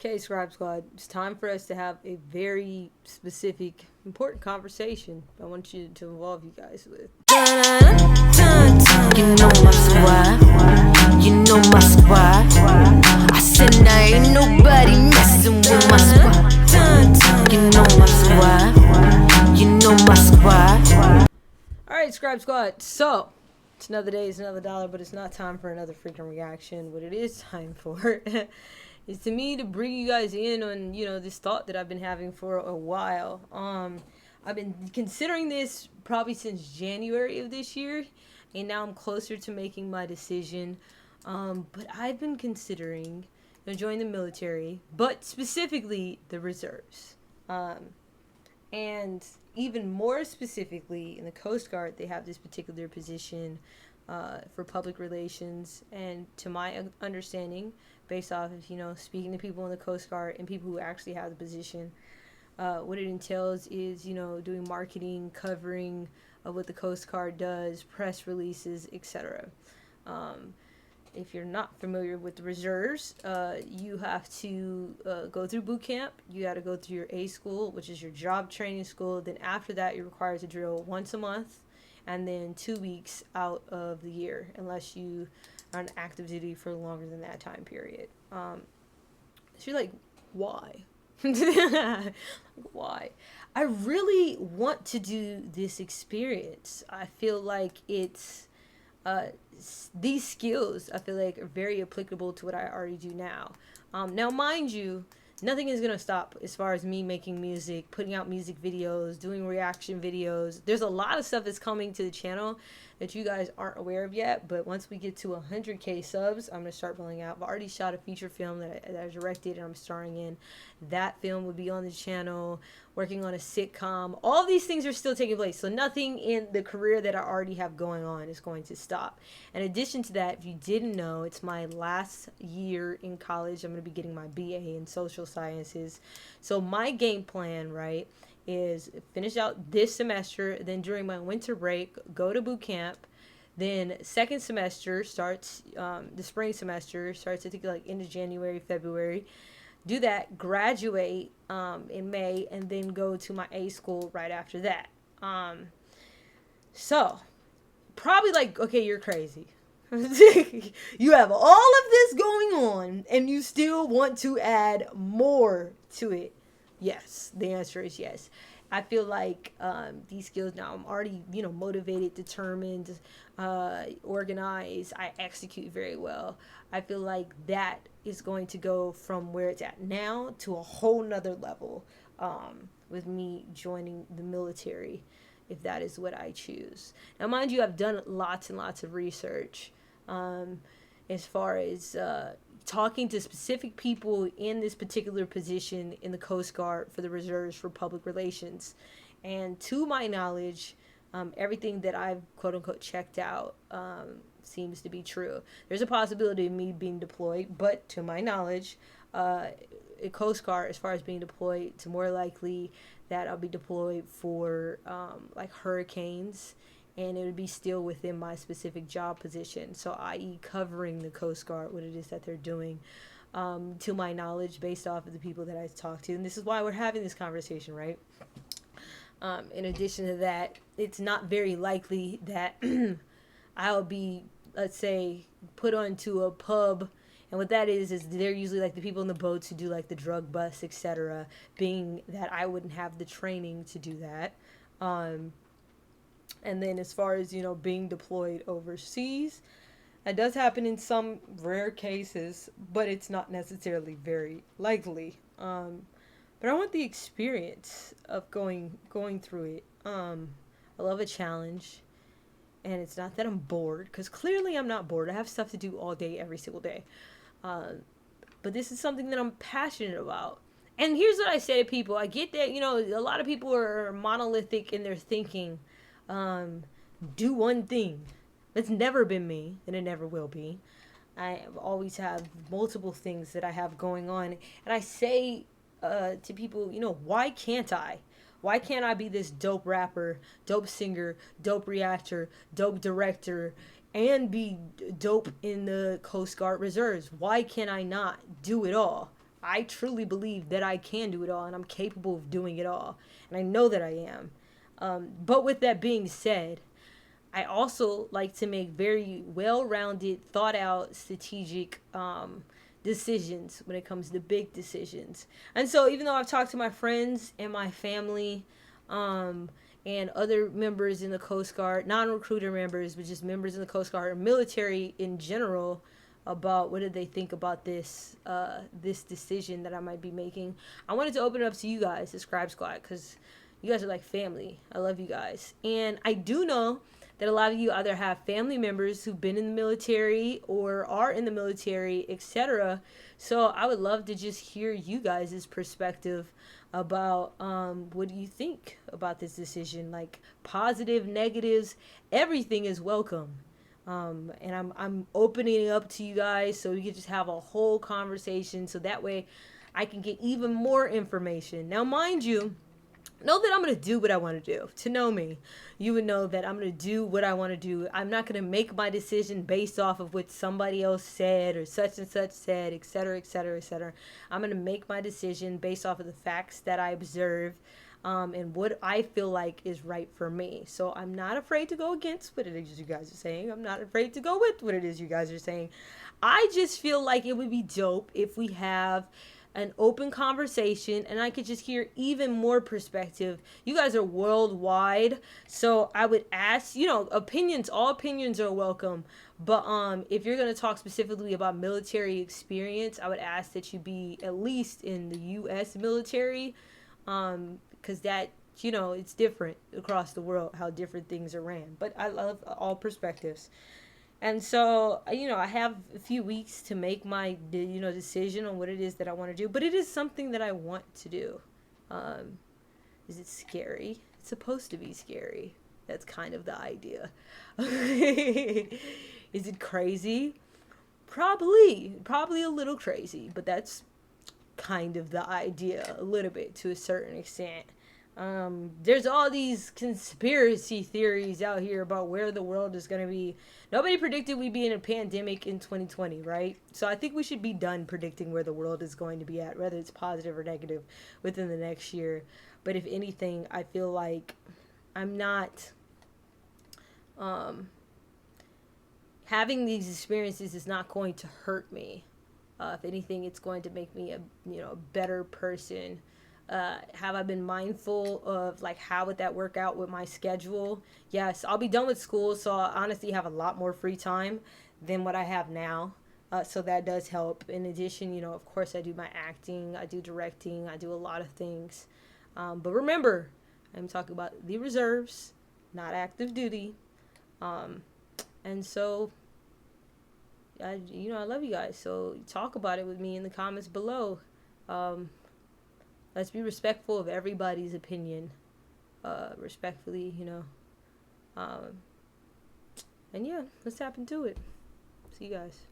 Okay, Scribe Squad, it's time for us to have a very specific, important conversation I want you to involve you guys with. You know my squad, you know my squad. I said now ain't nobody messing with my squad. You know my squad, you know my squad. Alright, Scribe Squad, so it's another day, it's another dollar, but it's not time for another freaking reaction. What it is time for is to me to bring you guys in on, this thought that I've been having for a while. I've been considering this probably since January of this year, and now I'm closer to making my decision. But I've been considering joining the military, but specifically the reserves. And even more specifically, in the Coast Guard, they have this particular position for public relations. And to my understanding, based off of, speaking to people in the Coast Guard and people who actually have the position, what it entails is, doing marketing, covering of what the Coast Guard does, press releases, etc. If you're not familiar with the reserves, you have to go through boot camp. You got to go through your A school, which is your job training school. Then after that, you're required to drill once a month and then 2 weeks out of the year, unless you are on active duty for longer than that time period. So you're like, why? Why? I really want to do this experience. I feel like it's these skills I feel like are very applicable to what I already do now. Now, mind you, nothing is gonna stop as far as me making music, putting out music videos, doing reaction videos. There's a lot of stuff that's coming to the channel that you guys aren't aware of yet, but once we get to 100k subs, I'm gonna start rolling out. I've already shot a feature film that I directed and I'm starring in. That film will be on the channel. Working on a sitcom. All these things are still taking place, so nothing in the career that I already have going on is going to stop. In addition to that, if you didn't know, it's my last year in college. I'm going to be getting my BA in social sciences. So my game plan, right, is finish out this semester, then during my winter break, go to boot camp. Then second semester starts, the spring semester starts, I think, like end of January, February. Do that, graduate in May, and then go to my A school right after that. So, probably like, okay, you're crazy. You have all of this going on, and you still want to add more to it. Yes, the answer is yes. I feel like these skills now, I'm already, motivated, determined, organized. I execute very well. I feel like that is going to go from where it's at now to a whole nother level with me joining the military, if that is what I choose. Now, mind you, I've done lots and lots of research as far as talking to specific people in this particular position in the Coast Guard for the reserves for public relations. And to my knowledge, everything that I've quote unquote checked out seems to be true. There's a possibility of me being deployed, but to my knowledge, Coast Guard, as far as being deployed, it's more likely that I'll be deployed for like hurricanes, and it would be still within my specific job position. So, i.e., covering the Coast Guard, what it is that they're doing. To my knowledge, based off of the people that I talked to, and this is why we're having this conversation, right? In addition to that, it's not very likely that I'll be, let's say, put onto a pub. And what that is they're usually like the people in the boats who do like the drug busts, etc. Being that I wouldn't have the training to do that. And then as far as, being deployed overseas, that does happen in some rare cases, but it's not necessarily very likely. But I want the experience of going through it. I love a challenge. And it's not that I'm bored, because clearly I'm not bored. I have stuff to do all day, every single day. But this is something that I'm passionate about. And here's what I say to people. I get that, a lot of people are monolithic in their thinking. Do one thing. That's never been me, and it never will be. I always have multiple things that I have going on. And I say to people, why can't I? Why can't I be this dope rapper, dope singer, dope reactor, dope director, and be dope in the Coast Guard Reserves? Why can I not do it all? I truly believe that I can do it all and I'm capable of doing it all. And I know that I am. But with that being said, I also like to make very well-rounded, thought-out, strategic decisions when it comes to big decisions. And so even though I've talked to my friends and my family and other members in the Coast Guard, non-recruiter members, but just members in the Coast Guard or military in general, about what did they think about this this decision that I might be making, I wanted to open it up to you guys, the Scribe Squad, because you guys are like family. I love you guys. And I do know that a lot of you either have family members who've been in the military or are in the military, etc. So I would love to just hear you guys' perspective about what do you think about this decision? Like positive, negatives, everything is welcome. And I'm opening it up to you guys so we can just have a whole conversation so that way I can get even more information. Now, mind you, know that I'm going to do what I want to do. To know me, you would know that I'm going to do what I want to do. I'm not going to make my decision based off of what somebody else said or such and such said, etc., etc., etc. I'm going to make my decision based off of the facts that I observe and what I feel like is right for me. So I'm not afraid to go against what it is you guys are saying. I'm not afraid to go with what it is you guys are saying. I just feel like it would be dope if we have an open conversation and I could just hear even more perspective. You guys are worldwide, so I would ask, opinions, all opinions are welcome, but if you're going to talk specifically about military experience, I would ask that you be at least in the US military, because that, it's different across the world how different things are ran, but I love all perspectives. And so, I have a few weeks to make my, decision on what it is that I want to do. But it is something that I want to do. Is it scary? It's supposed to be scary. That's kind of the idea. Is it crazy? Probably a little crazy. But that's kind of the idea, a little bit, to a certain extent. There's all these conspiracy theories out here about where the world is going to be. Nobody predicted we'd be in a pandemic in 2020, right? So I think we should be done predicting where the world is going to be at, whether it's positive or negative, within the next year. But if anything, I feel like I'm not having these experiences is not going to hurt me. If anything, it's going to make me a better person. Have I been mindful of how would that work out with my schedule? Yes, I'll be done with school, so I honestly have a lot more free time than what I have now. So that does help. In addition, of course I do my acting, I do directing, I do a lot of things. But remember, I'm talking about the reserves, not active duty. And so, I love you guys. So talk about it with me in the comments below. Let's be respectful of everybody's opinion, respectfully, and yeah, let's tap into it. See you guys.